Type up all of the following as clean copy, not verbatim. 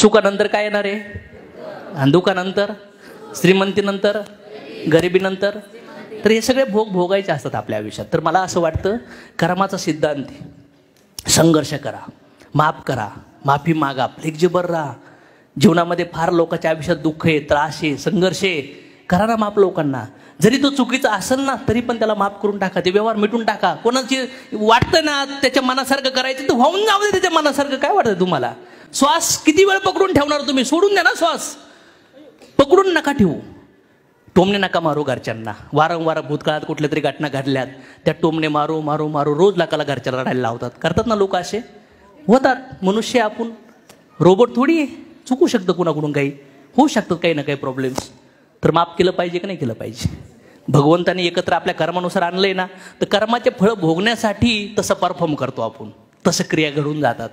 सुखानंतर काय येणार आहे? आणि दुःखानंतर, श्रीमंतीनंतर, गरिबीनंतर. तर हे सगळे भोग भोगायचे असतात आपल्या आयुष्यात. तर मला असं वाटतं कर्माचा सिद्धांत आहे. संघर्ष करा, माफ करा, माफी मागा, फ्लेक्झिबल राहा. जीवनामध्ये फार लोकांच्या आयुष्यात दुःख आहे, त्रास आहे, संघर्ष आहे. करा ना माफ लोकांना. जरी तो चुकीचा असेल ना तरी पण त्याला माफ करून टाका. ते व्यवहार मिटून टाका. कोणाची वाटतं ना त्याच्या मनासारखं करायचं तर होऊन जाऊ दे त्याच्या मनासारखं. काय वाटतं तुम्हाला? श्वास किती वेळ पकडून ठेवणार तुम्ही? सोडून द्या ना श्वास. पकडून नका ठेवू. टोमणे नका मारू घरच्यांना. वारंवार भूतकाळात कुठल्या तरी घटना घडल्यात त्या टोमणे मारू मारू मारू रोज लाकाला घरच्याला रडायला लावतात. करतात ना लोक असे? होतात. मनुष्य आपण रोबोट थोडी आहे. चुकू शकतं कुणाकडून, काही होऊ शकतात काही ना काही प्रॉब्लेम्स. तर माफ केलं पाहिजे की नाही केलं पाहिजे? भगवंताने एकत्र आपल्या कर्मानुसार आणलंय ना तर कर्माचे फळ भोगण्यासाठी तसं परफॉर्म करतो आपण. तसं क्रिया घडून जातात.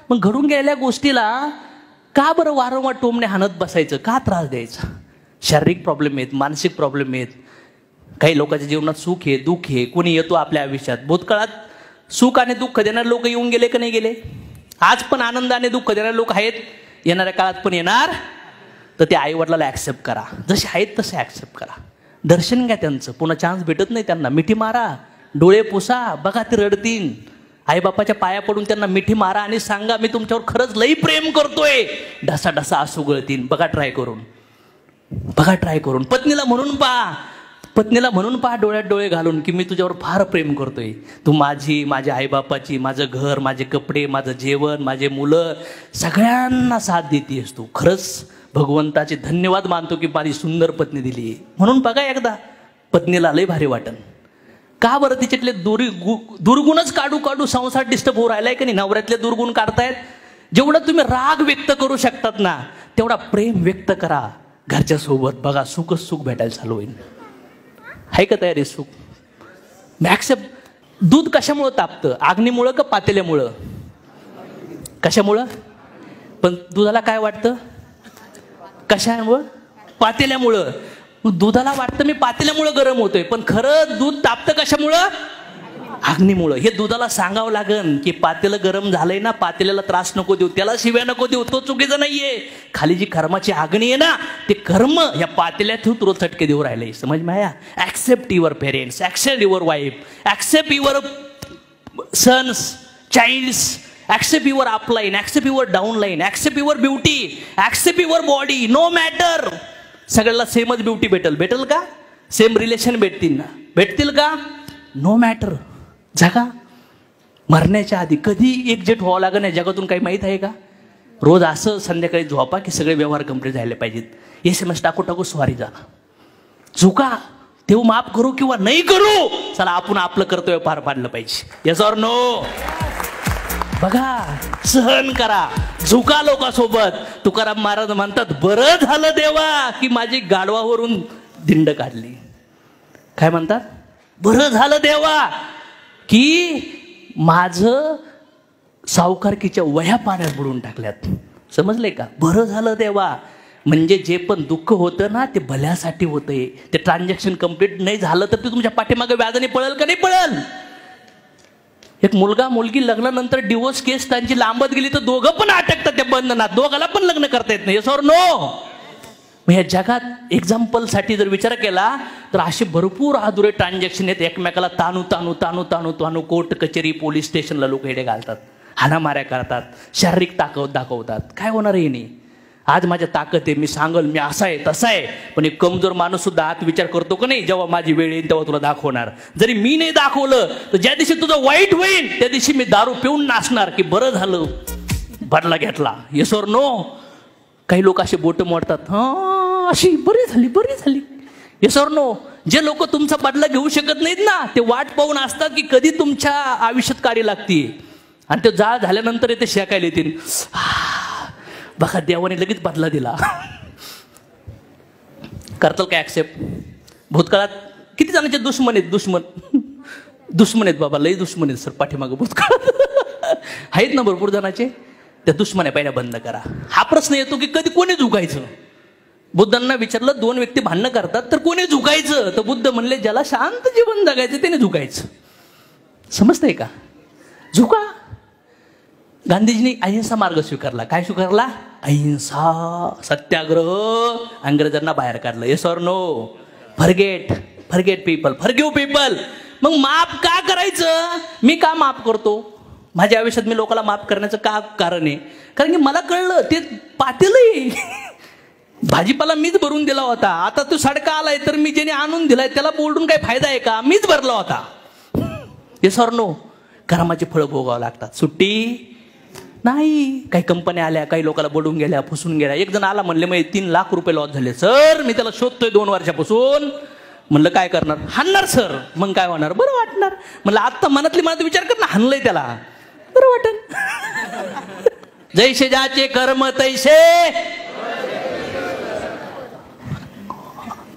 मग घडून गेलेल्या गोष्टीला का बरं वारंवार टोमणे हाणत बसायचं? का त्रास द्यायचा? शारीरिक प्रॉब्लेम आहेत, मानसिक प्रॉब्लेम आहेत. काही लोकांच्या जीवनात सुख आहे, दुःख आहे. कोणी येतो आपल्या आयुष्यात. भूतकाळात सुख आणि दुःख देणारे लोक येऊन गेले का नाही गेले? आज पण आनंदाने दुःख देणारे लोक आहेत. येणाऱ्या काळात पण येणार. तर ते आईवडिलाला ॲक्सेप्ट करा. जसे आहेत तसे ॲक्सेप्ट करा. दर्शन घ्या त्यांचं. पुन्हा चान्स भेटत नाही त्यांना. मिठी मारा, डोळे पुसा. बघा ते रडतील. आईबापाच्या पाया पडून त्यांना मिठी मारा आणि सांगा मी तुमच्यावर खरंच लई प्रेम करतोय. ढसा ढसा आसू गळतील. बघा ट्राय करून. बघा ट्राय करून. पत्नीला म्हणून पहा. पत्नीला म्हणून पहा डोळ्यात डोळे घालून की मी तुझ्यावर फार प्रेम करतोय. तू माझी, माझ्या आईबापाची, माझं घर, माझे कपडे, माझं जेवण, माझे मुलं सगळ्यांना साथ देतेस तू. खरंच भगवंताचे धन्यवाद मानतो की माझी सुंदर पत्नी दिली. म्हणून बघा एकदा. पत्नीला लय भारी वाटन. का बरं? तिच्यातले दुर्गुणच काढू काढू संसार डिस्टर्ब होऊ राहिलाय की नाही? नवऱ्यातले दुर्गुण काढतायत. जेवढा तुम्ही राग व्यक्त करू शकतात ना तेवढा प्रेम व्यक्त करा घरच्या सोबत. बघा सुखच सुख भेटायला चालू होईल. आहे का तयारी? सुख ॲक्सेप्ट. दूध कशामुळं तापतं? अग्नीमुळं का पातेल्यामुळं? कशामुळं? पण दुधाला काय वाटतं? कशामुळं? पातेल्यामुळं. मग दुधाला वाटतं मी पातेल्यामुळं गरम होतोय. पण खरं दूध तापतं कशामुळं? अग्नीमुळं. हे दुधाला सांगावं लागन की पातेलं गरम झालंय ना, पातेल्याला त्रास नको देऊ, त्याला शिव्या नको देऊ. तो चुकीचा नाहीये. खाली जी कर्माची अग्नी आहे ना ते कर्म या पातेल्यात तुला चटके देऊ राहिले. समज माया? Accept your parents, accept your wife, accept your sons, childs, accept your upline, accept your downline, accept your beauty, accept your body. No matter. सगळ्याला सेमच ब्युटी भेटेल. भेटेल का? सेम रिलेशन भेटतील ना? भेटतील का? No matter. जगा. मरण्याच्या आधी कधी एकजेट व्हावं लागेल या जगातून काही माहीत आहे का? रोज असं संध्याकाळी झोपा की सगळे व्यवहार कंप्लीट झाले पाहिजेत. SMS टाकू टाकू स्वारी झाला. चुका तेव्हा माफ करू किंवा नाही करू, चला आपण आपलं कर्तव्य पार पाडलं पाहिजे. Yes or no? बघा, सहन करा. झुका लोकांसोबत. तुकाराम महाराज म्हणतात बरं झालं देवा की माझी गाढवावरून दिंड काढली. काय म्हणतात? बरं झालं देवा की माझं सावकारकीच्या वह्या पाण्यात बुडून टाकल्यात. समजले का? बरं झालं देवा म्हणजे जे पण दुःख होतं ना ते भल्यासाठी होतंय. ते ट्रान्झॅक्शन कंप्लीट नाही झालं तर ते तुमच्या पाठीमागे व्याजाने पळेल का नाही पळेल? एक मुलगा मुलगी लग्नानंतर डिवोर्स केस त्यांची लांबत गेली तर दोघं पण अटकतात त्या बंधनात. दोघाला पण लग्न करता येत नाही. Yes or no? मग या जगात एक्झाम्पलसाठी जर विचार केला तर असे भरपूर अधुरे ट्रान्झॅक्शन आहेत. एकमेकाला ताणू ताणू ताणू ताणू ताणू कोर्ट कचेरी पोलीस स्टेशनला लोक हेडे घालतात, हाणामाऱ्या करतात, शारीरिक ताकद दाखवतात. काय होणार आहे नाही? आज माझ्या ताकद आहे, मी सांगल मी असा आहे तसा आहे. पण एक कमजोर माणूस सुद्धा आत विचार करतो का नाही जेव्हा माझी वेळ येईल तेव्हा तुला दाखवणार. जरी मी नाही दाखवलं तर ज्या दिवशी तुझं वाईट होईल त्या दिवशी मी दारू पिऊन नाचणार की बरं झालं बदला घेतला. Yes or no? काही लोक असे बोट मोडतात, हा अशी बरी झाली बरी झाली. Yes or no? जे लोक तुमचा बदला घेऊ शकत नाहीत ना ते वाट पाहून असतात की कधी तुमच्या आयुष्यात काडी लागते आणि ते जाळ झाल्यानंतर ते शेकायला येतील. बघा देवाने लगेच बदला दिला. करताल काय ऍक्सेप्ट? भूतकाळात किती जणांचे दुश्मन आहेत? दुश्मन आहेत बाबा, लई दुश्मन आहेत सर पाठीमागं भूतकाळात आहेत ना भरपूर जणांचे. त्या दुश्मने पहिल्या बंद करा. हा प्रश्न येतो की कधी कोणी झुकायचं? बुद्धांना विचारलं, दोन व्यक्ती भांडणं करतात तर कोणी झुकायचं? तर बुद्ध म्हणले ज्याला शांत जीवन जगायचं त्याने झुकायचं. समजतंय का? झुका. गांधीजींनी अहिंसा मार्ग स्वीकारला. काय स्वीकारला? अहिंसा, सत्याग्रह, इंग्रजांना बाहेर काढलं. Yes or no? Forget people, forgive people. मग माफ का करायचं? मी का माफ करतो? माझ्या आयुष्यात मी लोकांना माफ करण्याचं का कारण आहे? कारण की मला कळलं ते पातेल आहे. भाजीपाला मीच भरून दिला होता, आता तो सडका आलाय तर मी ज्याने आणून दिलाय त्याला बोलून काही फायदा आहे का? मीच भरला होता. Yes or no? कर्माची फळं भोगावं लागतात. सुट्टी नाही. काही कंपन्या आल्या, काही लोकांना बोलून गेल्या, फसवून गेल्या. एक जण आला, म्हणले मग 3 लाख रुपये लॉस झाले. सर मी त्याला शोधतोय 2 वर्षापासून. म्हणलं काय करणार? हाणणार सर. मग काय होणार? बरं वाटणार. म्हणलं आत्ता मनातली मनात विचार कर ना, हाणलंय त्याला, बरं वाटन. जैसे ज्याचे कर्म तैसे.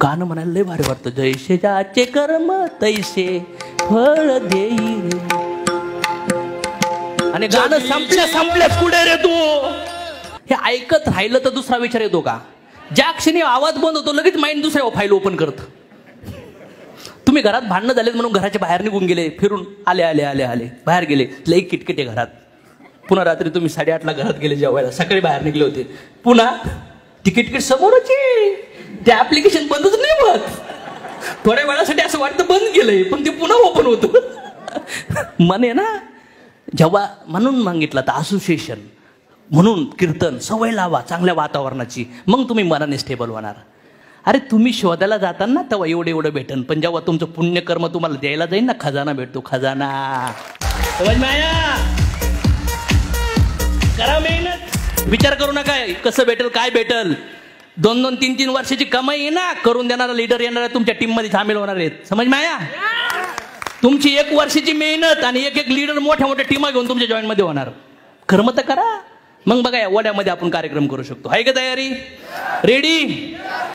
गाणं म्हणायला लय भारी वाटतं. जैसे ज्याचे कर्म तैसे फळ देई. आणि गाणं संपल्यास कुठे रे तू? हे ऐकत राहिलं तर दुसरा विचार येतो का? ज्या क्षणी आवाज बंद होतो लगेच माइंड दुसऱ्या फाईल ओपन करत. तुम्ही घरात भांडणं झालेत म्हणून घराच्या बाहेर निघून गेले, फिरून आले बाहेर गेले, लई किटकिटे घरात. पुन्हा रात्री तुम्ही 8:30ला घरात गेले जेवायला, सकाळी बाहेर निघले होते, पुन्हा ती किटकिट समोरच आहे. ते ऍप्लिकेशन बंदच नाही होत. थोड्या वेळासाठी असं वाटतं बंद केलंय, पण ते पुन्हा ओपन होतं. मन आहे ना. जेव्हा म्हणून मागितलं तर असोसिएशन, म्हणून कीर्तन, सवय लावा चांगल्या वातावरणाची, मग तुम्ही मनाने स्टेबल होणार. अरे तुम्ही शोधायला जाताना तेव्हा एवढं भेटन, पण जेव्हा तुमचं पुण्यकर्म तुम्हाला द्यायला जाईल ना, खजाना भेटतो, खजाना. समज माया. करा मेहनत, विचार करू नका कसं भेटेल काय भेटेल. 2-2, 3-3 वर्षाची कमाई आहे ना, करून देणारा लीडर येणार आहे, तुमच्या टीम मध्ये सामील होणार आहेत. समज माया. तुमची 1 वर्षाची मेहनत आणि एक लीडर मोठ्या टीमा घेऊन तुमच्या जॉईंट मध्ये होणार. कर्म तर करा, मग बघा या वड्यामध्ये आपण कार्यक्रम करू शकतो. आहे का तयारी? रेडी?